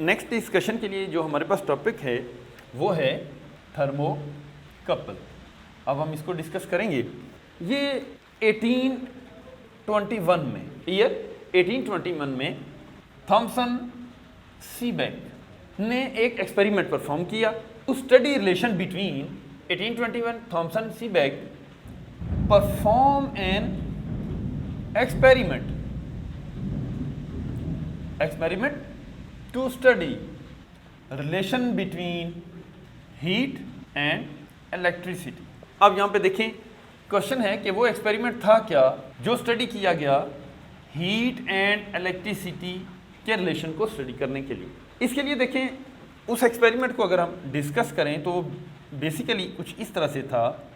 Next discussion के लिए जो हमारे पास टॉपिक है वो है थर्मोकपल। अब हम इसको डिस्कस करेंगे। ये 1821 में, ईयर 1821 में थॉमसन सीबेक ने एक एक्सपेरिमेंट परफॉर्म किया to study relation between 1821 Thomson Seebeck perform an experiment to study relation between heat and electricity। अब यहाँ पे देखें, क्वेश्चन है कि वो एक्सपेरिमेंट था क्या जो स्टडी किया गया हीट एंड इलेक्ट्रिसिटी के रिलेशन को स्टडी करने के लिए। इसके लिए देखें, उस एक्सपेरिमेंट को अगर हम डिस्कस करें तो बेसिकली कुछ इस तरह से था।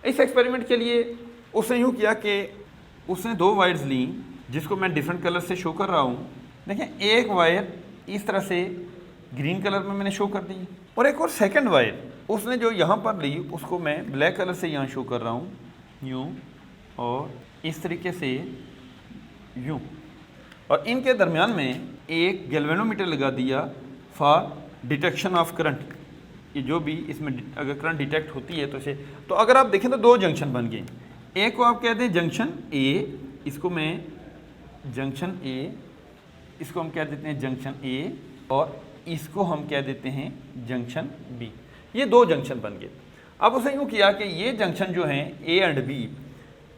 इस एक्सपेरिमेंट के लिए उसने यूँ किया कि उसने दो वायर्स ली, जिसको मैं डिफरेंट कलर से शो कर रहा हूँ। देखें, एक वायर इस तरह से ग्रीन कलर में मैंने शो कर दी, और एक और सेकंड वायर उसने जो यहाँ पर ली उसको मैं ब्लैक कलर से यहाँ शो कर रहा हूँ, यूँ और इस तरीके से यूँ। और इनके दरमियान में एक गैल्वेनोमीटर लगा दिया फॉर डिटेक्शन ऑफ करंट। ये जो भी इसमें अगर करंट डिटेक्ट होती है तो इसे, तो अगर आप देखें तो दो जंक्शन बन गए। एक को आप कहते हैं जंक्शन ए, इसको मैं जंक्शन ए, इसको हम कह देते हैं जंक्शन ए, और इसको हम कह देते हैं जंक्शन बी। ये दो जंक्शन बन गए। अब उसने यूँ किया कि ये जंक्शन जो हैं ए एंड बी,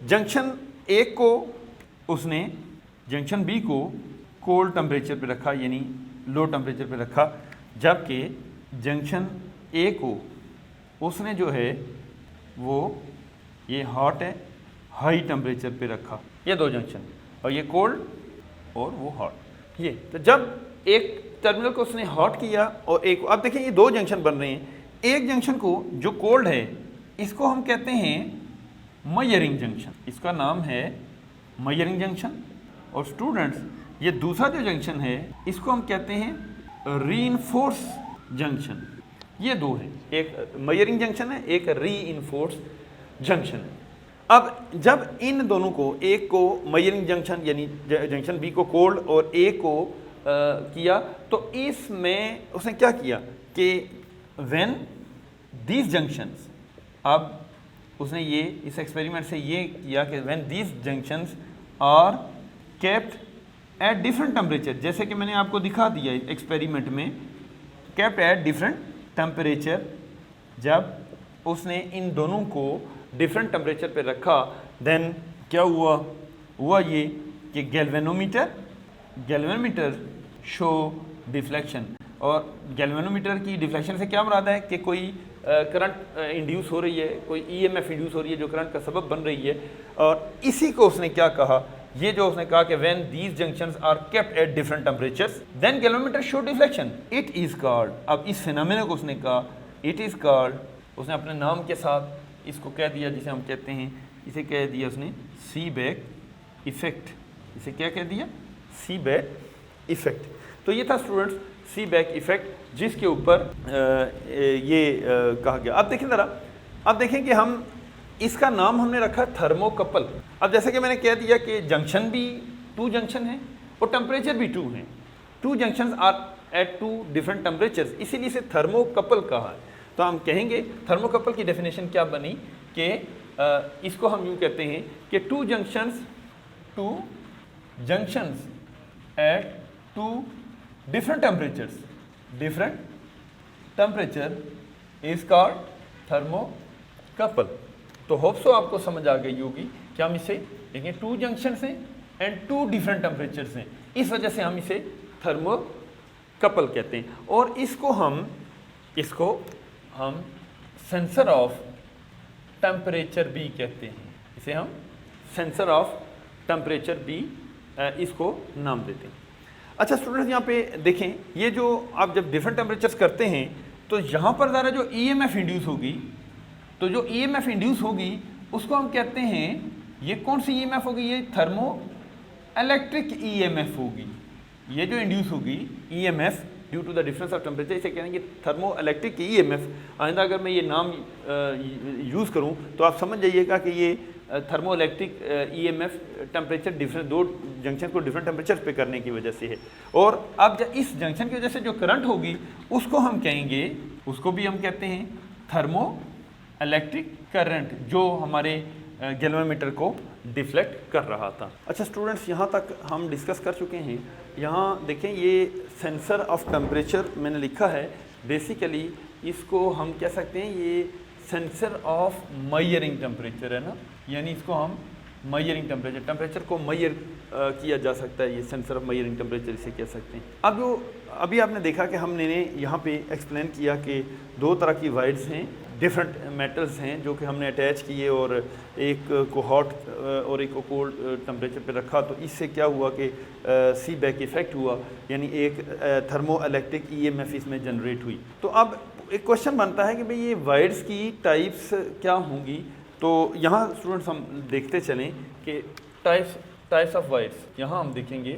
जंक्शन ए को उसने जंक्शन बी को कोल्ड टेम्परेचर पे रखा, यानी लो टेम्परेचर पे रखा, जबकि जंक्शन ए को उसने जो है वो ये हॉट है, हाई टेम्परेचर पे रखा। ये दो जंक्शन, और ये कोल्ड और वो हॉट। ये तो जब एक टर्मिनल को उसने हॉट किया और एक, अब देखिए ये दो जंक्शन बन रहे हैं। एक जंक्शन को जो कोल्ड है इसको हम कहते हैं मेजरिंग जंक्शन, इसका नाम है मेजरिंग जंक्शन। और स्टूडेंट्स, ये दूसरा जो जंक्शन है इसको हम कहते हैं रीइंफोर्स जंक्शन। ये दो है, एक मेजरिंग जंक्शन है, एक रीइंफोर्स जंक्शन है। अब जब इन दोनों को, एक को मेजरिंग जंक्शन यानी जंक्शन बी को कोल्ड और ए को किया, तो इसमें उसने क्या किया कि व्हेन दीज जंक्शंस, अब उसने ये इस एक्सपेरिमेंट से ये किया कि when these junctions are kept at different temperature, जैसे कि मैंने आपको दिखा दिया एक्सपेरिमेंट में, केप्ट एट डिफरेंट टेम्परेचर, जब उसने इन दोनों को डिफरेंट टेम्परेचर पे रखा, देन क्या हुआ ये कि गैल्वेनोमीटर शो डिफ्लेक्शन। और गैल्वेनोमीटर की डिफ्लेक्शन से क्या मुराद है कि कोई करंट इंड्यूस हो रही है, कोई ईएमएफ इंड्यूस हो रही है जो करंट का सबब बन रही है। और इसी को उसने क्या कहा, ये जो उसने कहा कि when these junctions are kept at different temperatures then galvanometer show deflection, it is called, अब इस फिनोमेना को उसने कहा इट इज कॉल्ड, उसने अपने नाम के साथ इसको कह दिया, जिसे हम कहते हैं, इसे कह दिया उसने सीबेक इफेक्ट। इसे क्या कह दिया? Seebeck effect. तो ये था स्टूडेंट्स सीबेक इफेक्ट, जिसके ऊपर कहा गया। अब देखें ज़रा, अब देखें कि हम इसका नाम हमने रखा थर्मोकपल। अब जैसे कि मैंने कह दिया कि जंक्शन भी टू जंक्शन है और टेम्परेचर भी टू हैं, two junctions are at two different temperatures, इसीलिए इसे थर्मोकपल कहा है। तो हम कहेंगे थर्मोकपल की डेफिनेशन क्या बनी कि इसको हम यूँ कहते हैं कि two junctions at two different temperature is called thermocouple. तो होप सो आपको समझ आ गई होगी कि हम इसे देखें, टू जंक्शंस हैं एंड टू डिफरेंट टेम्परेचर्स हैं, इस वजह से हम इसे थर्मोकपल कहते हैं। और इसको हम सेंसर ऑफ टेम्परेचर भी कहते हैं, इसे हम सेंसर ऑफ टेम्परेचर भी इसको नाम देते हैं। अच्छा स्टूडेंट्स, यहाँ पे देखें, ये जो आप जब डिफरेंट टेम्परेचर्स करते हैं तो यहाँ पर ज़रा जो ईएमएफ इंड्यूस होगी, तो जो ईएमएफ इंड्यूस होगी उसको हम कहते हैं, ये कौन सी ईएमएफ होगी? ये थर्मो इलेक्ट्रिक ईएमएफ होगी। ये जो इंड्यूस होगी EMF due to the difference of temperature, इसे कहेंगे थर्मो इलेक्ट्रिक ईएमएफ। आइंदा अगर मैं ये नाम यूज़ करूँ तो आप समझ जाइएगा कि ये thermo electric EMF temperature different, दो जंक्शन को डिफरेंट टेम्परेचर पे करने की वजह से है। और अब जब इस जंक्शन की वजह से जो करंट होगी उसको हम कहेंगे, उसको भी हम कहते हैं थर्मो इलेक्ट्रिक करंट, जो हमारे गैल्वेनोमीटर को डिफ्लेक्ट कर रहा था। अच्छा स्टूडेंट्स, यहाँ तक हम डिस्कस कर चुके हैं। यहाँ देखें, ये सेंसर ऑफ टेम्परेचर मैंने लिखा है। बेसिकली इसको हम कह सकते हैं ये सेंसर ऑफ मेजरिंग टेम्परेचर है ना, यानी इसको हम मेजरिंग टेम्परेचर को मेजर किया जा सकता है, ये सेंसर ऑफ मेजरिंग टेम्परेचर इसे कह सकते हैं। अब जो अभी आपने देखा कि हमने यहाँ पे एक्सप्लेन किया कि दो तरह की वायर्स हैं, डिफरेंट मेटल्स हैं जो कि हमने अटैच किए और एक को हॉट और एक को कोल्ड टेम्परेचर पे रखा, तो इससे क्या हुआ कि सी बैक इफेक्ट हुआ, यानी एक थर्मो इलेक्ट्रिक EMF इसमें जनरेट हुई। तो अब एक क्वेश्चन बनता है कि भाई ये वायर्स की टाइप्स क्या होंगी। तो यहाँ स्टूडेंट्स हम देखते चलें कि टाइप्स ऑफ वायर्स, यहाँ हम देखेंगे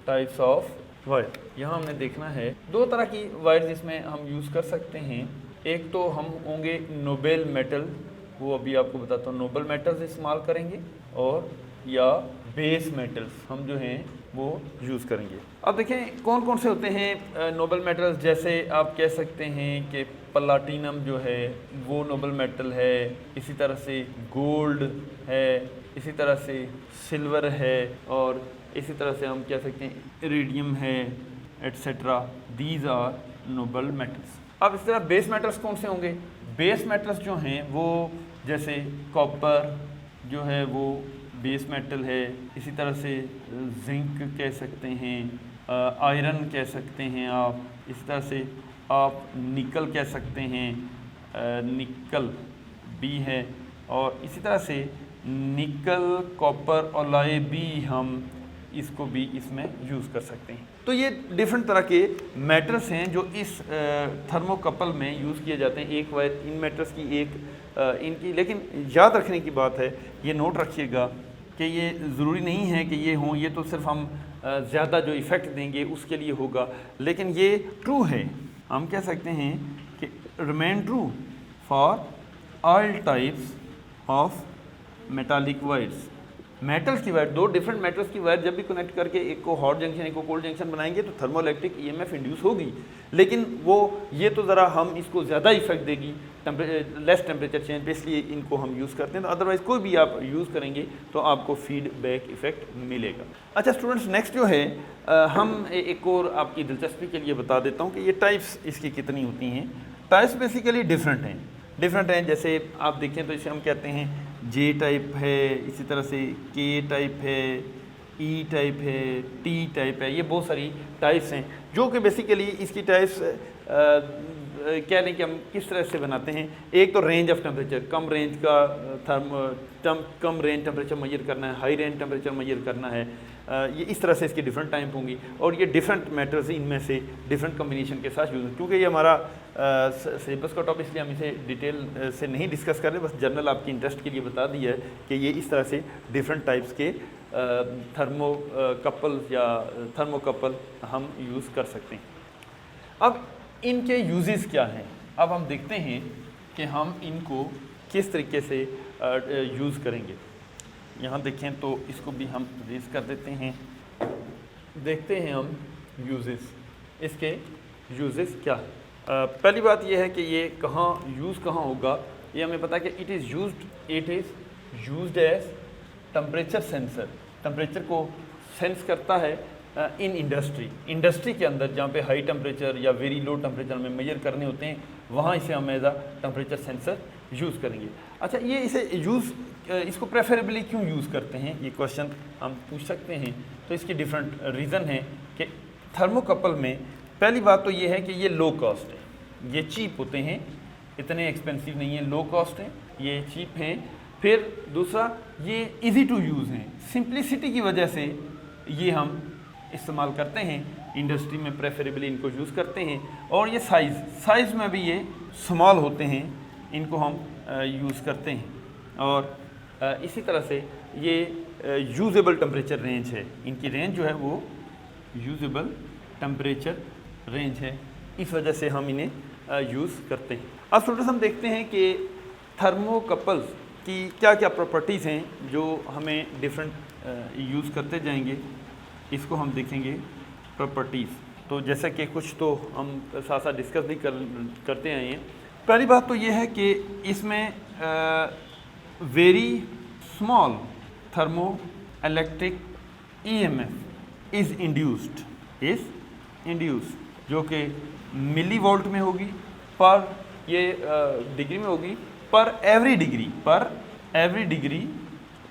टाइप्स ऑफ वायर। यहाँ हमने देखना है दो तरह की वायर्स इसमें हम यूज़ कर सकते हैं। एक तो हम होंगे नोबल मेटल, वो अभी आपको बताता हूँ, नोबल मेटल्स इस्तेमाल करेंगे, और या बेस मेटल्स हम जो हैं वो यूज़ करेंगे। अब देखें कौन कौन से होते हैं नोबल मेटल्स। जैसे आप कह सकते हैं कि प्लाटिनम जो है वो नोबल मेटल है, इसी तरह से गोल्ड है, इसी तरह से सिल्वर है, और इसी तरह से हम कह सकते हैं इरिडियम है, etcetera. These are noble metals. अब इस तरह बेस मेटल्स कौन से होंगे। बेस मेटल्स जो हैं वो जैसे कॉपर जो है वो बेस मेटल है, इसी तरह से जिंक कह सकते हैं, आयरन कह सकते हैं आप, इसी तरह से आप निकल कह सकते हैं, निकल भी है, और इसी तरह से निकल कॉपर अलॉय भी हम इसको भी इसमें यूज़ कर सकते हैं। तो ये डिफरेंट तरह के मेटल्स हैं जो इस थर्मोकपल में यूज़ किए जाते हैं। एक वायर इन मेटल्स की, एक इनकी। लेकिन याद रखने की बात है, ये नोट रखिएगा कि ये ज़रूरी नहीं है कि ये हों, ये तो सिर्फ हम ज़्यादा जो इफ़ेक्ट देंगे उसके लिए होगा। लेकिन ये ट्रू है, हम कह सकते हैं कि remain true for all types of metallic wires. Metals की वायर, दो डिफरेंट मेटल्स की वायर जब भी कनेक्ट करके एक को हॉट जंक्शन एक को कोल्ड जंक्शन बनाएंगे तो थर्मोइलेक्ट्रिक EMF इंड्यूस होगी। लेकिन वो ये तो ज़रा हम इसको ज़्यादा इफेक्ट देगी लेस टेम्परेचर चेंज पे, इसलिए इनको हम यूज़ करते हैं। तो अदरवाइज़ कोई भी आप यूज़ करेंगे तो आपको फीडबैक इफेक्ट मिलेगा। अच्छा स्टूडेंट्स, नेक्स्ट जो है हम एक और आपकी दिलचस्पी के लिए बता देता हूँ कि ये टाइप्स इसकी कितनी होती हैं। टाइप्स बेसिकली डिफरेंट हैं। जैसे आप देखें तो इसे हम कहते हैं J टाइप है, इसी तरह से K टाइप है, E टाइप है, T टाइप है। ये बहुत सारी टाइप्स हैं जो कि बेसिकली इसकी टाइप्स कह लें कि हम किस तरह से बनाते हैं। एक तो range of temperature, come range का कम रेंज टेम्परेचर मेजर करना है, हाई रेंज टेम्परेचर मेजर करना है। ये इस तरह से इसकी डिफरेंट टाइप होंगी, और ये डिफरेंट मेटल्स इनमें से डिफरेंट कम्बिनेशन के साथ यूज़। क्योंकि ये हमारा सिलेबस का टॉपिक, इसलिए हम इसे डिटेल से नहीं डिस्कस कर रहे, बस जनरल आपकी इंटरेस्ट के लिए बता दिया है कि ये इस तरह से डिफरेंट टाइप्स के थर्मोकपल हम यूज़ कर सकते हैं। अब इनके यूजेस क्या हैं, अब हम देखते हैं कि हम इनको किस तरीके से यूज़ करेंगे। यहाँ देखें तो इसको भी हम रेज कर देते हैं। देखते हैं हम यूजेस, इसके यूजेस क्या है। पहली बात यह है कि ये यूज़ कहाँ होगा। ये हमें पता है कि it is used as temperature sensor. Temperature को सेंस करता है इन इंडस्ट्री के अंदर, जहाँ पे हाई टेम्परेचर या वेरी लो टेम्परेचर में मेजर करने होते हैं, वहाँ इसे हम as a temperature sensor use करेंगे। अच्छा, ये इसको प्रेफरेबली क्यों यूज़ करते हैं, ये क्वेश्चन हम पूछ सकते हैं। तो इसकी डिफरेंट रीज़न है कि थर्मोकपल में पहली बात तो ये है कि ये लो कॉस्ट है, ये चीप होते हैं, इतने एक्सपेंसिव नहीं है, लो कॉस्ट हैं, ये चीप हैं। फिर दूसरा, ये इजी टू यूज़ हैं, सिंप्लिसिटी की वजह से ये हम इस्तेमाल करते हैं, इंडस्ट्री में प्रेफरेबली इनको यूज़ करते हैं। और ये साइज़ में भी ये स्मॉल होते हैं, इनको हम यूज़ करते हैं। और इसी तरह से ये यूजेबल टेम्परेचर रेंज है, इनकी रेंज जो है वो यूजेबल टेम्परेचर रेंज है, इस वजह से हम इन्हें यूज़ करते हैं। अब स्टूडेंट्स, हम देखते हैं कि कि क्या क्या प्रॉपर्टीज़ हैं जो हमें डिफरेंट यूज़ करते जाएंगे, इसको हम देखेंगे प्रॉपर्टीज़। तो जैसा कि कुछ तो हम साथ साथ डिस्कस भी करते आए हैं। पहली बात तो ये है कि इसमें very small thermo electric EMF is induced जो कि मिली वोल्ट में होगी, पर ये डिग्री में होगी, पर every degree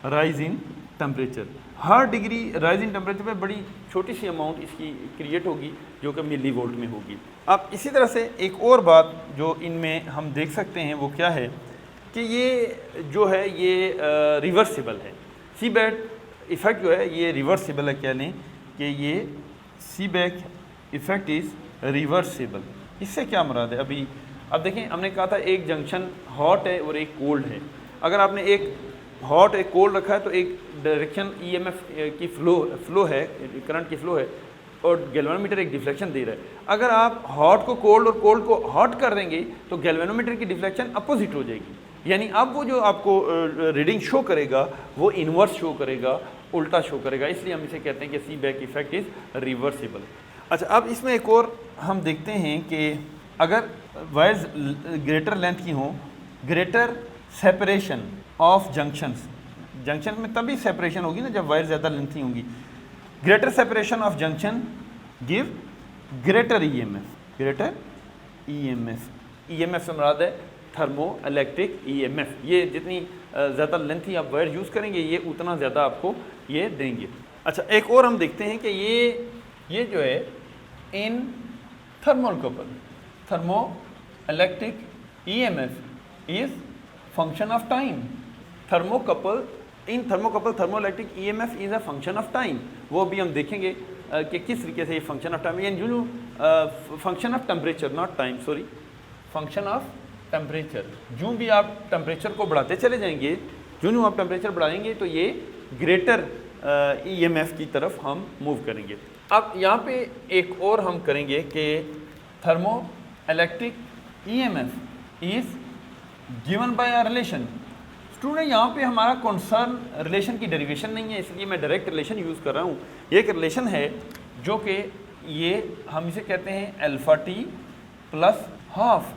rise in temperature. Her degree rise in temperature पे बड़ी छोटी सी अमाउंट इसकी क्रिएट होगी जो कि मिली वोल्ट में होगी। अब इसी तरह से एक और बात जो इनमें हम देख सकते हैं वो क्या है कि ये जो है ये रिवर्सिबल है। सीबेक इफ़ेक्ट जो है ये रिवर्सिबल है, कह लें कि ये सीबेक इफ़ेक्ट इज़ रिवर्सिबल। इससे क्या मुराद है? अब देखें, हमने कहा था एक जंक्शन हॉट है और एक कोल्ड है। अगर आपने एक हॉट एक कोल्ड रखा है तो एक डायरेक्शन EMF की फ्लो है, करंट की फ्लो है, और गैल्वेनोमीटर एक डिफ्लेक्शन दे रहा है। अगर आप हॉट को कोल्ड और कोल्ड को हॉट कर देंगे तो गैल्वेनोमीटर की डिफ्लेक्शन अपोजिट हो जाएगी, यानी अब वो जो आपको रीडिंग शो करेगा वो इन्वर्स शो करेगा, उल्टा शो करेगा। इसलिए हम इसे कहते हैं कि सीबेक इफ़ेक्ट इज़ रिवर्सिबल। अच्छा, अब इसमें एक और हम देखते हैं कि अगर वायर्स ग्रेटर लेंथ की हों, ग्रेटर सेपरेशन ऑफ जंक्शन में तभी सेपरेशन होगी ना जब वायर ज़्यादा लेंथी होंगी। Greater separation of junction give greater EMF। EMF से मुराद है थर्मो इलेक्ट्रिक EMF। ये जितनी ज़्यादा लेंथी आप वायर यूज़ करेंगे ये उतना ज़्यादा आपको ये देंगे। अच्छा, एक और हम देखते हैं कि ये जो है इन thermo electric EMF is function of time. Thermo electric EMF is a function of time. वो भी हम देखेंगे कि किस तरीके से ये फंक्शन ऑफ टाइम, यानी जो function of temperature, not time, sorry, function of temperature. जो भी आप टेम्परेचर को बढ़ाते चले जाएंगे, जो आप टेम्परेचर बढ़ाएंगे तो ये ग्रेटर EMF की तरफ हम मूव करेंगे। अब यहाँ पे एक और हम करेंगे कि thermo electric EMF is given by a relation. Student, यहाँ पे हमारा कंसर्न रिलेशन की डेरिवेशन नहीं है, इसलिए मैं डायरेक्ट रिलेशन यूज़ कर रहा हूँ। ये एक रिलेशन है जो कि ये हम इसे कहते हैं alpha T plus half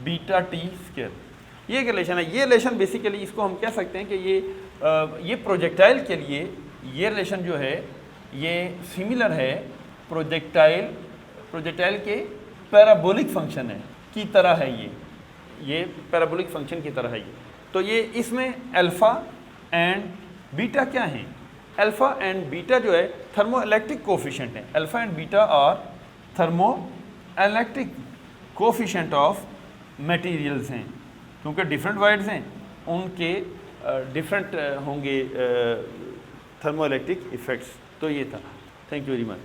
beta T square. ये एक रिलेशन है। ये रिलेशन बेसिकली इसको हम कह सकते हैं कि ये प्रोजेक्टाइल के लिए ये रिलेशन जो है ये सिमिलर है प्रोजेक्टाइल के पैराबोलिक फंक्शन है की तरह है। ये पैराबोलिक फंक्शन की तरह है ये। तो ये इसमें अल्फ़ा एंड बीटा क्या हैं? अल्फ़ा एंड बीटा जो है थर्मो इलेक्ट्रिक कोफिशिएंट हैं। अल्फ़ा एंड बीटा और thermo electric coefficient of materials हैं, क्योंकि डिफरेंट वायर्स हैं उनके डिफरेंट होंगे थर्मो इलेक्ट्रिक इफ़ेक्ट्स। तो ये था। Thank you very much.